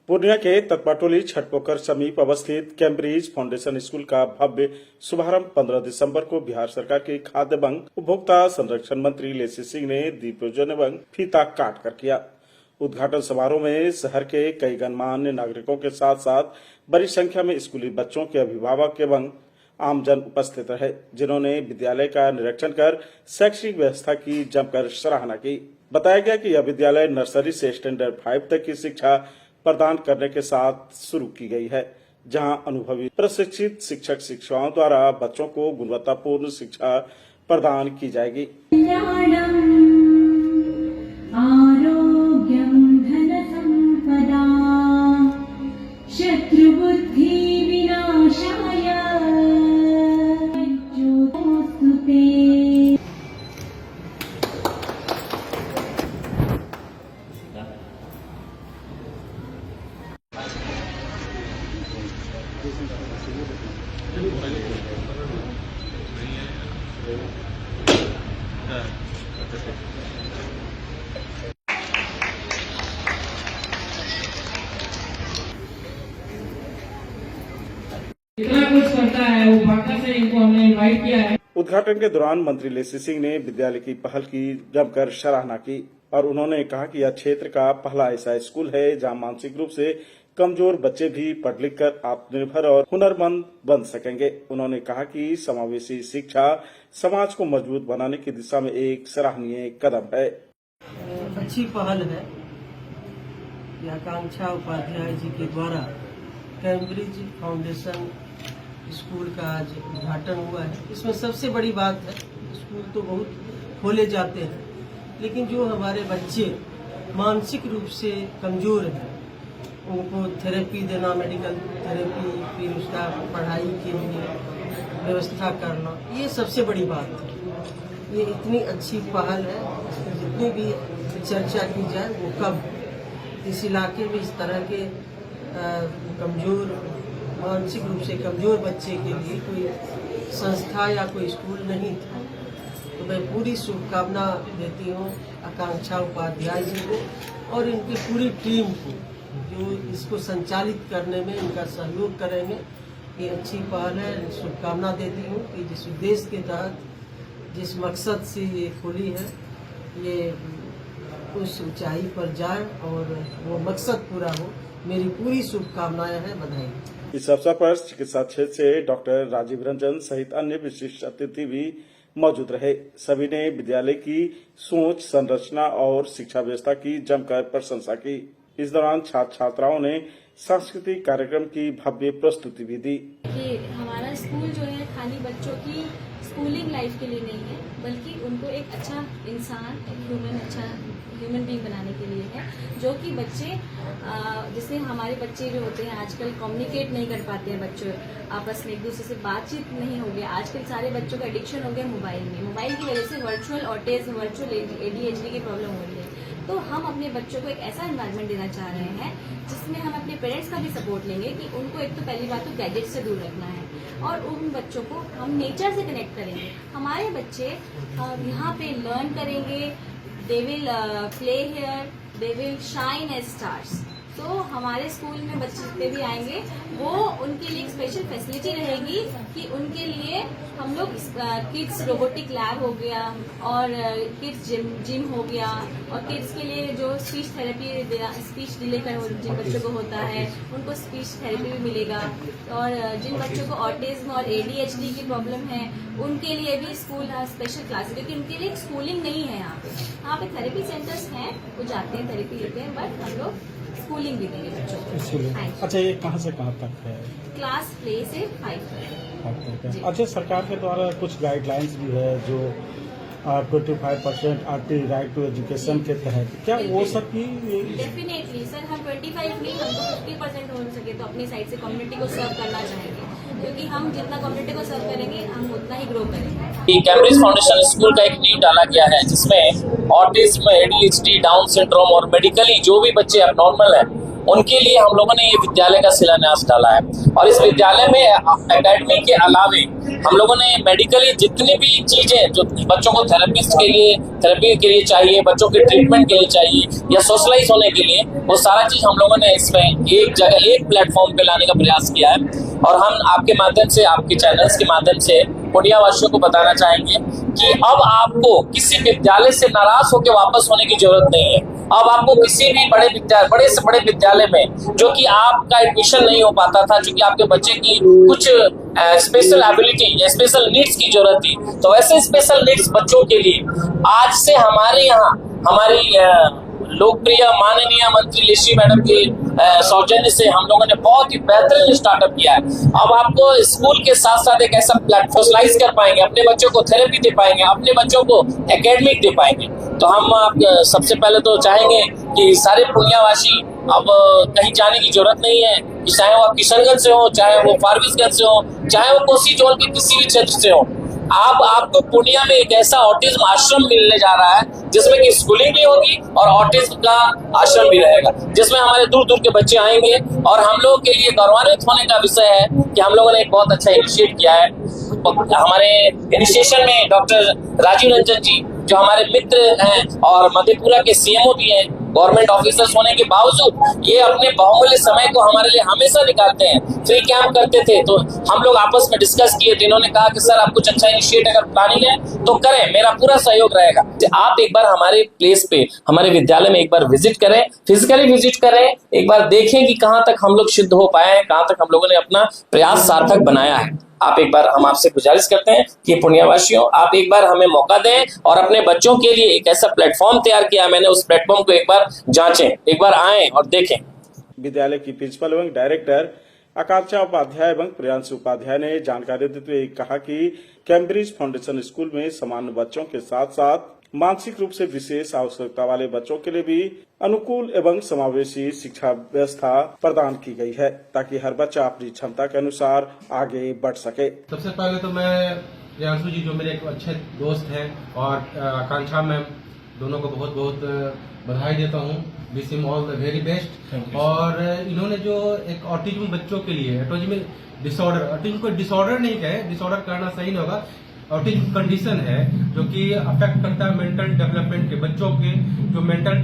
पूर्णिया के तत्पाटोली छठपोखर समीप अवस्थित कैम्ब्रिज फाउंडेशन स्कूल का भव्य शुभारंभ 15 दिसंबर को बिहार सरकार के खाद्य एवं उपभोक्ता संरक्षण मंत्री लेसी सिंह ने दीप प्रज्वलन एवं फीता काट कर किया। उद्घाटन समारोह में शहर के कई गणमान्य नागरिकों के साथ साथ बड़ी संख्या में स्कूली बच्चों के अभिभावक एवं आमजन उपस्थित रहे, जिन्होंने विद्यालय का निरीक्षण कर शैक्षणिक व्यवस्था की जमकर सराहना की। बताया गया कि यह विद्यालय नर्सरी से स्टैंडर्ड 5 तक की शिक्षा प्रदान करने के साथ शुरू की गई है, जहां अनुभवी प्रशिक्षित शिक्षक शिक्षिकाओं द्वारा बच्चों को गुणवत्तापूर्ण शिक्षा प्रदान की जाएगी। इतना कुछ करता है वो भाषा से इनको हमने इनवाइट किया है। उद्घाटन के दौरान मंत्री लेसी सिंह ने विद्यालय की पहल की जमकर सराहना की और उन्होंने कहा कि यह क्षेत्र का पहला ऐसा स्कूल है जहां मानसिक रूप से कमजोर बच्चे भी पढ़ लिख कर आत्मनिर्भर और हुनरमंद बन सकेंगे। उन्होंने कहा कि समावेशी शिक्षा समाज को मजबूत बनाने की दिशा में एक सराहनीय कदम है। अच्छी पहल है। आकांक्षा उपाध्याय जी के द्वारा कैम्ब्रिज फाउंडेशन स्कूल का आज उद्घाटन हुआ है। इसमें सबसे बड़ी बात है, स्कूल तो बहुत खोले जाते हैं, लेकिन जो हमारे बच्चे मानसिक रूप से कमजोर हैं उनको थेरेपी देना, मेडिकल थेरेपी, फिर उसका पढ़ाई के लिए व्यवस्था करना, ये सबसे बड़ी बात है। ये इतनी अच्छी पहल है, जितनी भी चर्चा की जाए वो कम। इस इलाके में इस तरह के कमजोर, मानसिक रूप से कमजोर बच्चे के लिए कोई संस्था या कोई स्कूल नहीं था। तो मैं पूरी शुभकामना देती हूँ आकांक्षा उपाध्याय जी को और इनकी पूरी टीम को, जो इसको संचालित करने में इनका सहयोग करेंगे। ये अच्छी पहल है। शुभकामना देती हूँ कि जिस उद्देश्य के तहत, जिस मकसद से ये खुली है, ये उस ऊंचाई पर जाए और वो मकसद पूरा हो। मेरी पूरी शुभकामनाएं हैं, बधाई। इस अवसर पर चिकित्सा क्षेत्र से डॉक्टर राजीव रंजन सहित अन्य विशिष्ट अतिथि भी मौजूद रहे। सभी ने विद्यालय की सोच, संरचना और शिक्षा व्यवस्था की जमकर प्रशंसा की। इस दौरान छात्र छात्राओं ने सांस्कृतिक कार्यक्रम की भव्य प्रस्तुति भी दी। कि हमारा स्कूल जो है खाली बच्चों की स्कूलिंग लाइफ के लिए नहीं है, बल्कि उनको एक अच्छा इंसान, एक अच्छा ह्यूमन बीइंग बनाने के लिए है, जो कि बच्चे जैसे हमारे बच्चे जो होते हैं आजकल कम्युनिकेट नहीं कर पाते हैं, बच्चे आपस में एक दूसरे से बातचीत नहीं हो गया। आजकल सारे बच्चों का एडिक्शन हो गया मोबाइल में। मोबाइल की वजह से वर्चुअल ऑटिज्म, वर्चुअल ADHD की प्रॉब्लम हो रही है। तो हम अपने बच्चों को एक ऐसा एनवायरनमेंट देना चाह रहे हैं जिसमें हम अपने पेरेंट्स का भी सपोर्ट लेंगे कि उनको एक तो पहली बात तो गैजेट से दूर रखना है और उन बच्चों को हम नेचर से कनेक्ट करेंगे। हमारे बच्चे यहाँ पे लर्न करेंगे, they will play here, they will shine as stars. तो हमारे स्कूल में बच्चे जितने भी आएंगे वो उनके लिए एक स्पेशल फैसिलिटी रहेगी कि उनके लिए हम लोग किड्स रोबोटिक लैब हो गया और किड्स जिम हो गया और किड्स के लिए जो स्पीच थेरेपी, स्पीच डिले का जिन बच्चों को होता है उनको स्पीच थेरेपी भी मिलेगा। और जिन बच्चों को ऑटिज्म और ADHD की प्रॉब्लम है उनके लिए भी स्कूल स्पेशल क्लास, क्योंकि उनके लिए स्कूलिंग नहीं है। यहाँ पे थेरेपी सेंटर्स हैं, वो जाते हैं, थेरेपी लेते हैं, बट हम लोग स्कूलिंग भी देंगे बच्चों को। अच्छा, ये कहाँ से कहाँ तक है? क्लास प्ले से 5 तक। अच्छा, सरकार के द्वारा कुछ गाइडलाइंस भी है जो 25% RT राइट टू एजुकेशन के तहत, क्या वो सब की? डेफिनेटली सर, हम 25 नहीं, हमको 50% हो सके तो अपनी साइड से कम्युनिटी को सर्व करना चाहेंगे, क्योंकि हम जितना कम्युनिटी को सर्व करेंगे हम उतना ही ग्रो करेंगे। कैम्ब्रिज फाउंडेशन स्कूल का एक नींव डाला गया है जिसमें ऑटिज्म, ADHD, डाउन सिंड्रोम और मेडिकली जो भी बच्चे अबनॉर्मल है उनके लिए हम लोगों ने ये विद्यालय का शिलान्यास डाला है। और इस विद्यालय में एकेडमी के अलावे हम लोगों ने मेडिकली जितनी भी चीजें जो बच्चों को थेरेपी के लिए चाहिए, बच्चों के ट्रीटमेंट के लिए चाहिए या सोशलाइज होने के लिए, वो सारा चीज हम लोगों ने इसमें एक जगह एक प्लेटफॉर्म पे लाने का प्रयास किया है। और हम आपके माध्यम से, आपके चैनल्स के माध्यम से पूर्णिया वासियों को बताना चाहेंगे कि अब आपको किसी विद्यालय से नाराज होकर वापस होने की जरूरत नहीं है। अब आपको किसी भी बड़े से बड़े विद्यालय में जो कि आपका एडमिशन नहीं हो पाता था, जो कि आपके बच्चे की कुछ स्पेशल एबिलिटी या स्पेशल नीड्स की जरूरत थी, तो वैसे स्पेशल नीड्स बच्चों के लिए आज से हमारे यहाँ हमारी लोकप्रिय माननीय मंत्री लेसी मैडम के सौजन्य से हम लोगों ने बहुत ही बेहतरीन स्टार्टअप किया है। अब आपको स्कूल के साथ साथ एक ऐसा प्लेटफॉर्म सोशलाइज कर पाएंगे, अपने बच्चों को थेरेपी दे पाएंगे, अपने बच्चों को एकेडमिक दे पाएंगे। तो हम आप सबसे पहले तो चाहेंगे कि सारे पूर्णियावासी अब कहीं जाने की जरूरत नहीं है, कि चाहे वो किशनगंज से हो, चाहे वो फारबिसगंज से हो, चाहे वो कोसी जोन के किसी भी क्षेत्र से हो। आपको पूर्णिया में एक ऐसा ऑटिज्म आश्रम मिलने जा रहा है जिसमें कि स्कूलिंग भी होगी और ऑटिज्म का आश्रम भी रहेगा, जिसमें हमारे दूर दूर के बच्चे आएंगे। और हम लोगों के लिए गौरवान्वित होने का विषय है कि हम लोगों ने एक बहुत अच्छा इनिशिएट किया है। हमारे इनिशिएशन में डॉक्टर राजीव रंजन जी जो हमारे मित्र हैं और मधेपुरा के सीएमओ भी हैं, गवर्नमेंट ऑफिसर्स होने के बावजूद ये अपने बहुमूल्य समय को हमारे लिए हमेशा निकालते हैं। फ्री कैंप करते थे तो हम लोग आपस में डिस्कस किए थे, इन्होंने कहा कि सर आप कुछ अच्छा इनिशिएट अगर प्लानिंग है तो करें, मेरा पूरा सहयोग रहेगा। आप एक बार हमारे प्लेस पे, हमारे विद्यालय में एक बार विजिट करें, फिजिकली विजिट करें, एक बार देखें कि कहाँ तक हम लोग सिद्ध हो पाए हैं, कहाँ तक हम लोगों ने अपना प्रयास सार्थक बनाया है। आप एक बार, हम आपसे गुजारिश करते हैं कि पुण्यवासियों आप एक बार हमें मौका दें और अपने बच्चों के लिए एक ऐसा प्लेटफॉर्म तैयार किया, मैंने उस प्लेटफॉर्म को एक बार जांचें, एक बार आएं और देखें। विद्यालय की प्रिंसिपल एवं डायरेक्टर आकांक्षा उपाध्याय एवं प्रियांशु उपाध्याय ने जानकारी देते हुए कहा कि कैम्ब्रिज फाउंडेशन स्कूल में सामान्य बच्चों के साथ साथ मानसिक रूप से विशेष आवश्यकता वाले बच्चों के लिए भी अनुकूल एवं समावेशी शिक्षा व्यवस्था प्रदान की गई है, ताकि हर बच्चा अपनी क्षमता के अनुसार आगे बढ़ सके। सबसे पहले तो मैं प्रियांशु जी जो मेरे एक अच्छे दोस्त हैं और आकांक्षा मैम, दोनों को बहुत बहुत बधाई देता हूँ। Wish him all the very best. और इन्होंने जो एक ऑटिज्म बच्चों के लिए, ऑटिज्म डिसऑर्डर, ऑटिज्म को डिसऑर्डर नहीं कहे, डिसऑर्डर कहना सही नहीं होगा, ऑटिज्म कंडीशन है जो कि अफेक्ट करता है मेंटल डेवलपमेंट के, बच्चों के जो मेंटल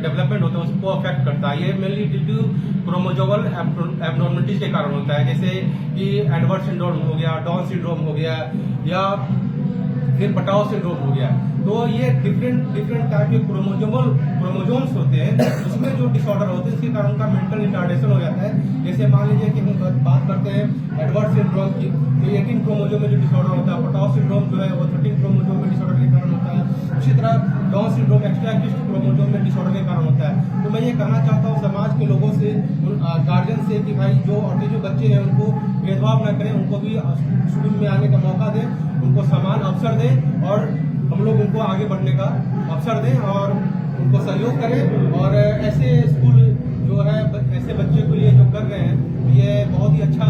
डेवलपमेंट होता है उसको अफेक्ट करता है। ये mainly due to chromosomal abnormalities के कारण होता है, जैसे कि एडवर्ड सिंड्रोम हो गया, डाउन सिंड्रोम हो गया या फिर पटाओ सिंड्रोम हो गया। तो ये डिफरेंट टाइप के क्रोमोसोम्स होते हैं, उसमें जो डिसऑर्डर होते हैं इसके कारण उनका मेंटल रिटार्डेशन हो जाता है। जैसे मान लीजिए कि हम बात करते हैं एडवर्ड सिंड्रोम की, तो 18 क्रोमोसोम में जो डिसऑर्डर होता है, पटाओ सिंड्रोम जो है वो 13 क्रोमोसोम में डिसऑर्डर के कारण होता है। उसी तरह डाउन सिंड्रोम एक्स्ट्रा क्रोमोसोम में डिसऑर्डर के कारण होता है। तो मैं ये कहना चाहता हूँ समाज के लोगों से, गार्जियन से, कि भाई जो ऑटिज्म बच्चे हैं उनको भेदभाव न करें, उनको भी स्कूल में आने का मौका दें, उनको समान अवसर दें और हम लोग उनको आगे बढ़ने का अवसर दें और उनको सहयोग करें। और ऐसे स्कूल जो है ऐसे बच्चे के लिए जो कर रहे हैं ये बहुत ही अच्छा